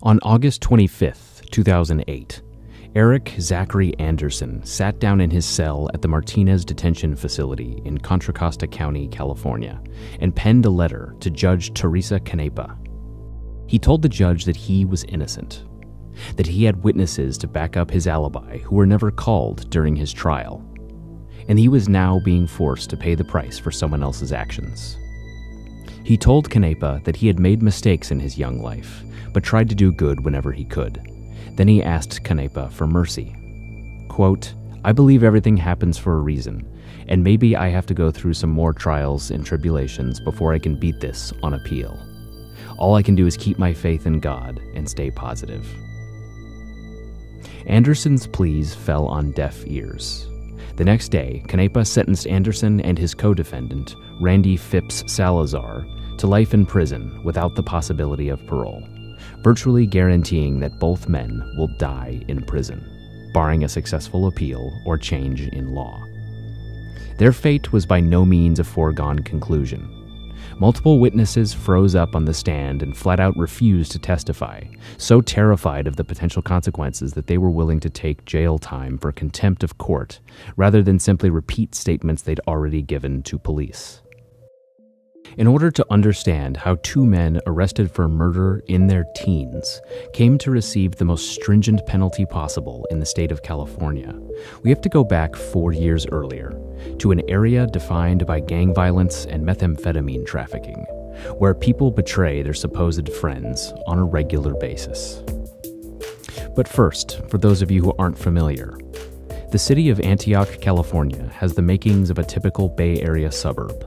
On August 25, 2008, Eric Zachary Anderson sat down in his cell at the Madnezz Detention Facility in Contra Costa County, California, and penned a letter to Judge Teresa Canepa. He told the judge that he was innocent, that he had witnesses to back up his alibi who were never called during his trial, and he was now being forced to pay the price for someone else's actions. He told Canepa that he had made mistakes in his young life, but tried to do good whenever he could. Then he asked Canepa for mercy. Quote, "I believe everything happens for a reason, and maybe I have to go through some more trials and tribulations before I can beat this on appeal. All I can do is keep my faith in God and stay positive." Anderson's pleas fell on deaf ears. The next day, Canepa sentenced Anderson and his co-defendant, Randy Phipps Salazar, to life in prison without the possibility of parole, virtually guaranteeing that both men will die in prison, barring a successful appeal or change in law. Their fate was by no means a foregone conclusion. Multiple witnesses froze up on the stand and flat out refused to testify, so terrified of the potential consequences that they were willing to take jail time for contempt of court rather than simply repeat statements they'd already given to police. In order to understand how two men arrested for murder in their teens came to receive the most stringent penalty possible in the state of California, we have to go back 4 years earlier to an area defined by gang violence and methamphetamine trafficking, where people betray their supposed friends on a regular basis. But first, for those of you who aren't familiar, the city of Antioch, California has the makings of a typical Bay Area suburb,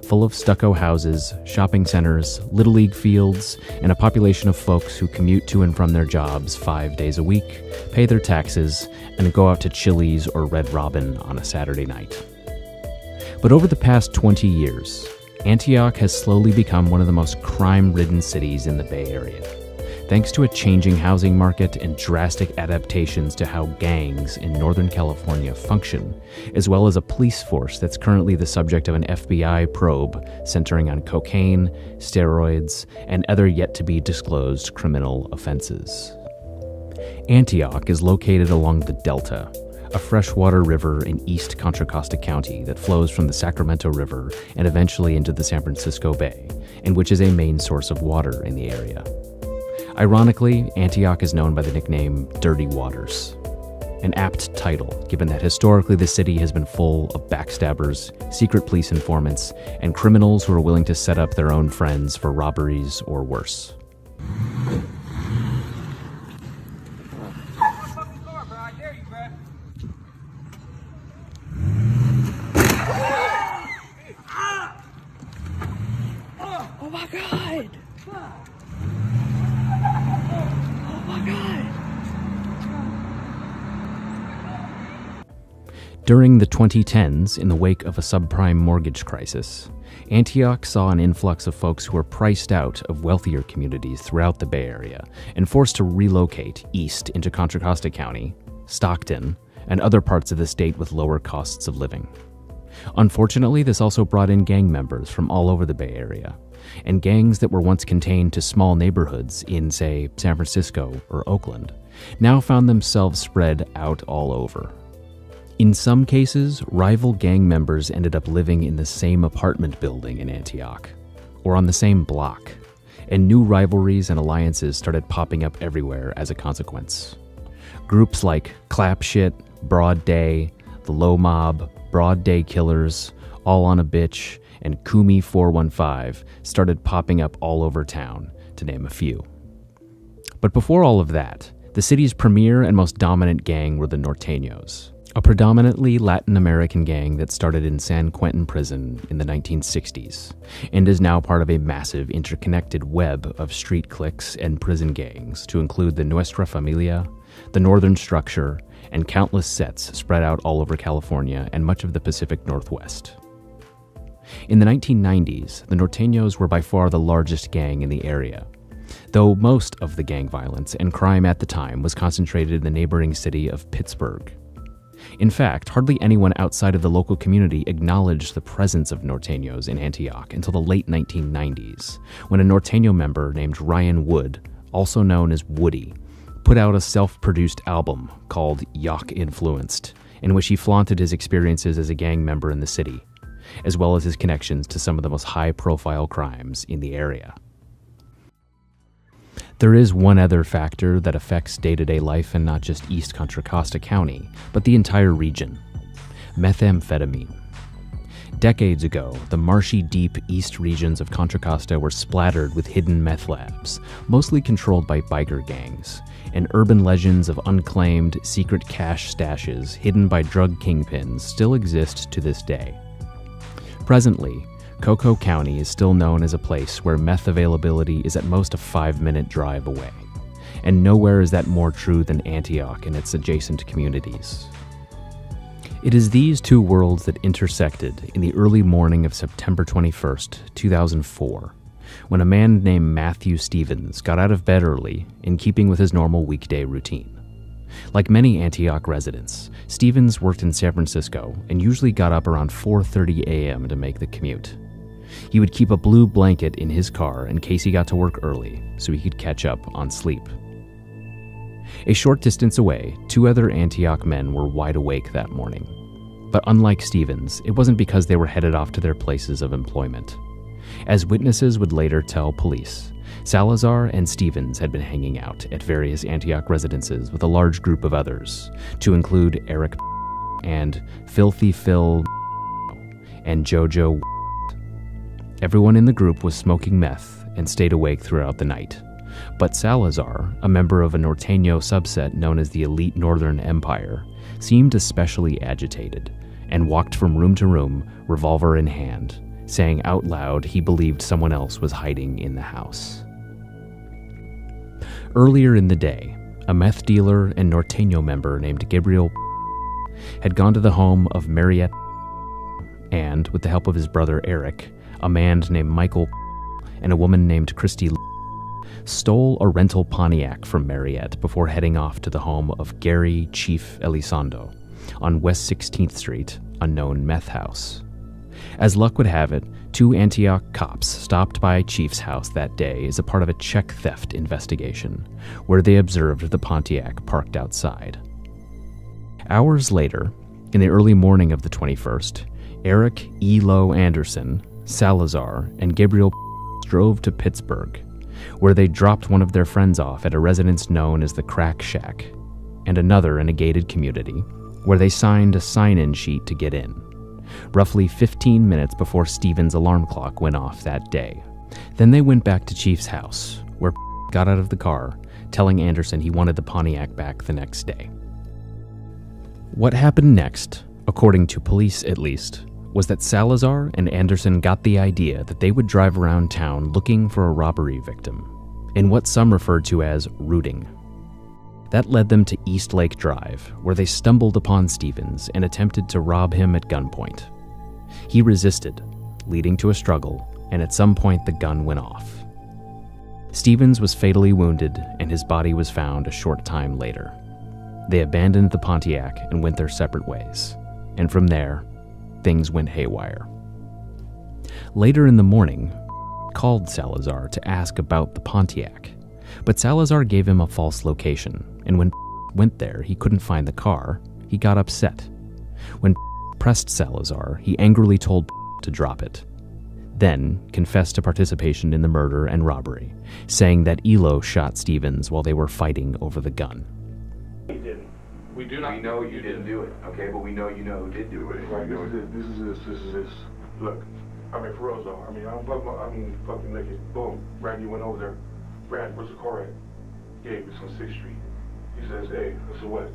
full of stucco houses, shopping centers, Little League fields, and a population of folks who commute to and from their jobs 5 days a week, pay their taxes, and go out to Chili's or Red Robin on a Saturday night. But over the past 20 years, Antioch has slowly become one of the most crime-ridden cities in the Bay Area, thanks to a changing housing market and drastic adaptations to how gangs in Northern California function, as well as a police force that's currently the subject of an FBI probe centering on cocaine, steroids, and other yet-to-be-disclosed criminal offenses. Antioch is located along the Delta, a freshwater river in East Contra Costa County that flows from the Sacramento River and eventually into the San Francisco Bay, and which is a main source of water in the area. Ironically, Antioch is known by the nickname Dirty Waters, an apt title given that historically the city has been full of backstabbers, secret police informants, and criminals who are willing to set up their own friends for robberies or worse. Oh my God! During the 2010s, in the wake of a subprime mortgage crisis, Antioch saw an influx of folks who were priced out of wealthier communities throughout the Bay Area and forced to relocate east into Contra Costa County, Stockton, and other parts of the state with lower costs of living. Unfortunately, this also brought in gang members from all over the Bay Area, and gangs that were once contained to small neighborhoods in, say, San Francisco or Oakland, now found themselves spread out all over. In some cases, rival gang members ended up living in the same apartment building in Antioch, or on the same block, and new rivalries and alliances started popping up everywhere as a consequence. Groups like Clap Shit, Broad Day, The Low Mob, Broad Day Killers, All on a Bitch, and Kumi 415 started popping up all over town, to name a few. But before all of that, the city's premier and most dominant gang were the Norteños, a predominantly Latin American gang that started in San Quentin prison in the 1960s, and is now part of a massive interconnected web of street cliques and prison gangs to include the Nuestra Familia, the Northern Structure, and countless sets spread out all over California and much of the Pacific Northwest. In the 1990s, the Norteños were by far the largest gang in the area, though most of the gang violence and crime at the time was concentrated in the neighboring city of Pittsburgh. In fact, hardly anyone outside of the local community acknowledged the presence of Norteños in Antioch until the late 1990s, when a Norteño member named Ryan Wood also known as Woody, put out a self-produced album called Yacht Influenced, in which he flaunted his experiences as a gang member in the city, as well as his connections to some of the most high-profile crimes in the area. There is one other factor that affects day-to-day life in not just East Contra Costa County, but the entire region: methamphetamine. Decades ago, the marshy, deep east regions of Contra Costa were splattered with hidden meth labs, mostly controlled by biker gangs, and urban legends of unclaimed, secret cash stashes hidden by drug kingpins still exist to this day. Presently, Coco County is still known as a place where meth availability is at most a 5-minute drive away, and nowhere is that more true than Antioch and its adjacent communities. It is these two worlds that intersected in the early morning of September 21st, 2004, when a man named Matthew Stevens got out of bed early in keeping with his normal weekday routine. Like many Antioch residents, Stevens worked in San Francisco and usually got up around 4:30 a.m. to make the commute. He would keep a blue blanket in his car in case he got to work early so he could catch up on sleep. A short distance away, 2 other Antioch men were wide awake that morning. But unlike Stevens, it wasn't because they were headed off to their places of employment. As witnesses would later tell police, Salazar and Stevens had been hanging out at various Antioch residences with a large group of others, to include Eric and Filthy Phil and Jojo. Everyone in the group was smoking meth and stayed awake throughout the night. But Salazar, a member of a Norteño subset known as the Elite Northern Empire, seemed especially agitated and walked from room to room, revolver in hand, saying out loud he believed someone else was hiding in the house. Earlier in the day, a meth dealer and Norteño member named Gabriel had gone to the home of Mariette and, with the help of his brother Eric, a man named Michael and a woman named Christy, stole a rental Pontiac from Mariette before heading off to the home of Gary Chief Elizondo on West 16th Street, a known meth house. As luck would have it, 2 Antioch cops stopped by Chief's house that day as a part of a check theft investigation, where they observed the Pontiac parked outside. Hours later, in the early morning of the 21st, Eric Elo Anderson, Salazar, and Gabriel drove to Pittsburgh, where they dropped one of their friends off at a residence known as the Crack Shack, and another in a gated community, where they signed a sign-in sheet to get in, roughly 15 minutes before Stevens' alarm clock went off that day. Then they went back to Chief's house, where got out of the car, telling Anderson he wanted the Pontiac back the next day. What happened next, according to police at least, was that Salazar and Anderson got the idea that they would drive around town looking for a robbery victim, in what some referred to as rooting. That led them to East Lake Drive, where they stumbled upon Stevens and attempted to rob him at gunpoint. He resisted, leading to a struggle, and at some point the gun went off. Stevens was fatally wounded, and his body was found a short time later. They abandoned the Pontiac and went their separate ways, and from there, things went haywire. Later in the morning, called Salazar to ask about the Pontiac, but Salazar gave him a false location, and when went there he couldn't find the car. He got upset. When pressed Salazar, he angrily told to drop it, then confessed to participation in the murder and robbery, saying that Elo shot Stevens while they were fighting over the gun. He didn't. We know you didn't do it, okay? But we know you know who did do it. Right, this is this. Look, I mean, for real though. I mean, fucking look it. Boom. Randy went over there. Brad, where's the car at? Gabe, it's on 6th Street. He says, hey, I said, what?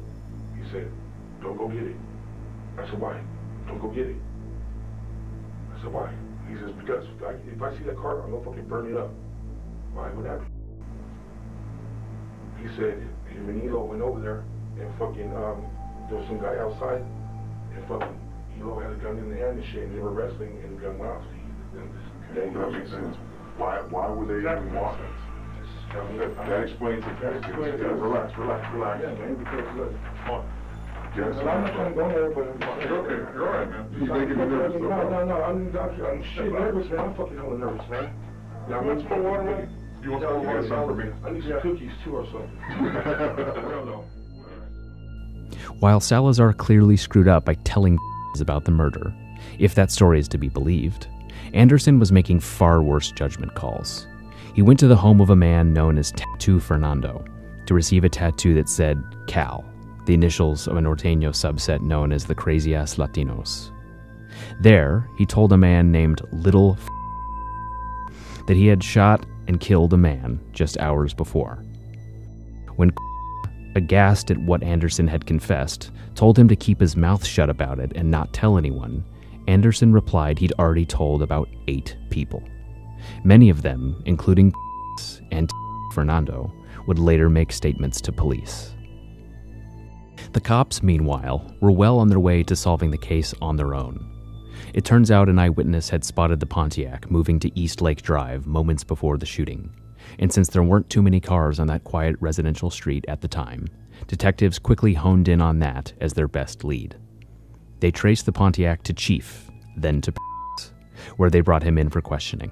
He said, don't go get it. I said, why? Don't go get it. I said, why? He says, because if I see that car, I'm gonna fucking burn it up. Why? What happened? He said, him and Elo went over there and fucking, there was some guy outside and fucking Elo had a gun in the hand and shit and they were wrestling and the gun went off. Okay, that makes sense. Why were they even walking? That explains it. Relax. Yeah, man, because look, Yes. I'm not trying to go there, but You're all right, man. He's making me nervous. No, I'm shit nervous, man. I'm fucking hella nervous, man. Yeah, let's go water, man. You want something for me? I need some cookies too or something. Well, no. While Salazar clearly screwed up by telling about the murder, if that story is to be believed, Anderson was making far worse judgment calls. He went to the home of a man known as Tattoo Fernando to receive a tattoo that said Cal, the initials of a Norteño subset known as the Crazy-Ass Latinos. There, he told a man named Little that he had shot and killed a man just hours before. When aghast at what Anderson had confessed, told him to keep his mouth shut about it and not tell anyone, Anderson replied he'd already told about 8 people. Many of them, including and Fernando, would later make statements to police. The cops, meanwhile, were well on their way to solving the case on their own. It turns out an eyewitness had spotted the Pontiac moving to East Lake Drive moments before the shooting, and since there weren't too many cars on that quiet residential street at the time, detectives quickly honed in on that as their best lead. They traced the Pontiac to Chief, then to where they brought him in for questioning.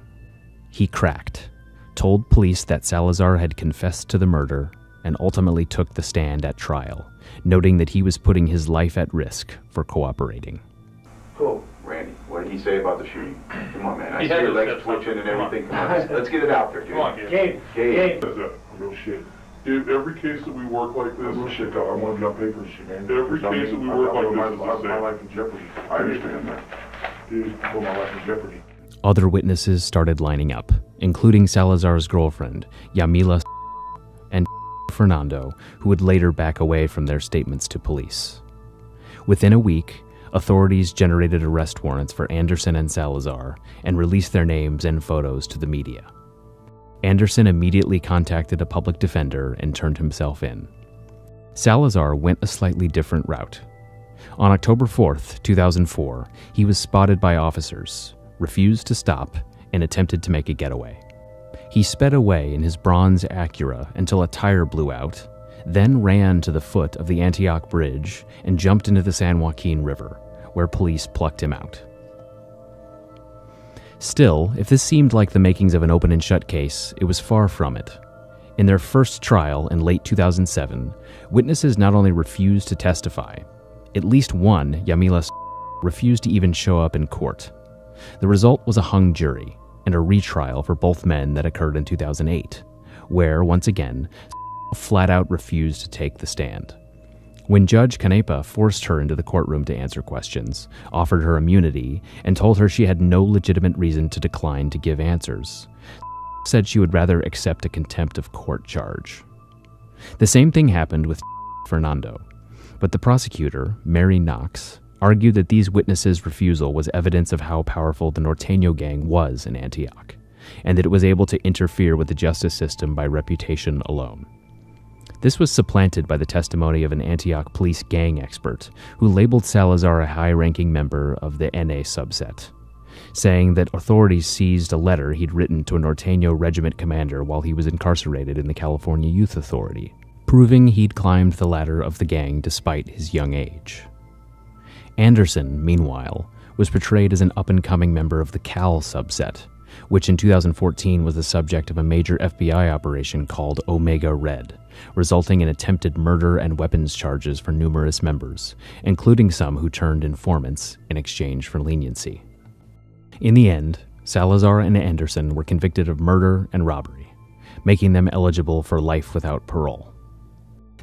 He cracked, told police that Salazar had confessed to the murder, and ultimately took the stand at trial, noting that he was putting his life at risk for cooperating. Cool. Randy, what did he say about the shooting? Come on, man. I see your legs twitching and everything. Come on. Let's get it out there, dude. Come on, Gabe. That's it. Real shit. Dude, every case that we work like this, Real shit, though. I want to be on paper and shit, man. Every case that we work like this is the same. My life in jeopardy. I understand that. Dude, I put my life in jeopardy. Other witnesses started lining up, including Salazar's girlfriend, Yamila, and Fernando, who would later back away from their statements to police. Within a week, authorities generated arrest warrants for Anderson and Salazar and released their names and photos to the media. Anderson immediately contacted a public defender and turned himself in. Salazar went a slightly different route. On October 4th, 2004, he was spotted by officers, refused to stop, and attempted to make a getaway. He sped away in his bronze Acura until a tire blew out, then ran to the foot of the Antioch Bridge and jumped into the San Joaquin River, where police plucked him out. Still, if this seemed like the makings of an open and shut case, it was far from it. In their first trial in late 2007, witnesses not only refused to testify, at least one, Yamila, refused to even show up in court. The result was a hung jury and a retrial for both men that occurred in 2008, where, once again, flat out refused to take the stand. When Judge Canepa forced her into the courtroom to answer questions, offered her immunity, and told her she had no legitimate reason to decline to give answers, said she would rather accept a contempt of court charge. The same thing happened with Fernando, but the prosecutor, Mary Knox, argued that these witnesses' refusal was evidence of how powerful the Norteño gang was in Antioch, and that it was able to interfere with the justice system by reputation alone. This was supplanted by the testimony of an Antioch police gang expert who labeled Salazar a high-ranking member of the NA subset, saying that authorities seized a letter he'd written to a Norteño regiment commander while he was incarcerated in the California Youth Authority, proving he'd climbed the ladder of the gang despite his young age. Anderson, meanwhile, was portrayed as an up-and-coming member of the Cal subset, which in 2014 was the subject of a major FBI operation called Omega Red, resulting in attempted murder and weapons charges for numerous members, including some who turned informants in exchange for leniency. In the end, Salazar and Anderson were convicted of murder and robbery, making them eligible for life without parole.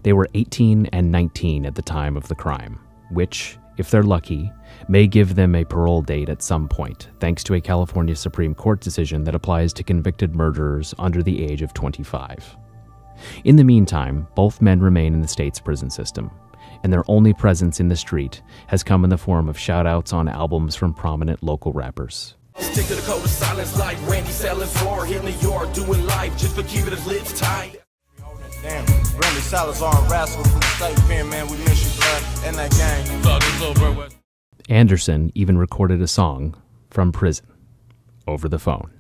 They were 18 and 19 at the time of the crime, which, if they're lucky, may give them a parole date at some point, thanks to a California Supreme Court decision that applies to convicted murderers under the age of 25. In the meantime, both men remain in the state's prison system, and their only presence in the street has come in the form of shout-outs on albums from prominent local rappers. Stick to the code of silence like Randy Salazar here in New York doing life just for keeping his lips tight. Damn, Randy Salazar and Rascal from the state pen, man, we miss you, blood, and that gang. Anderson even recorded a song from prison over the phone.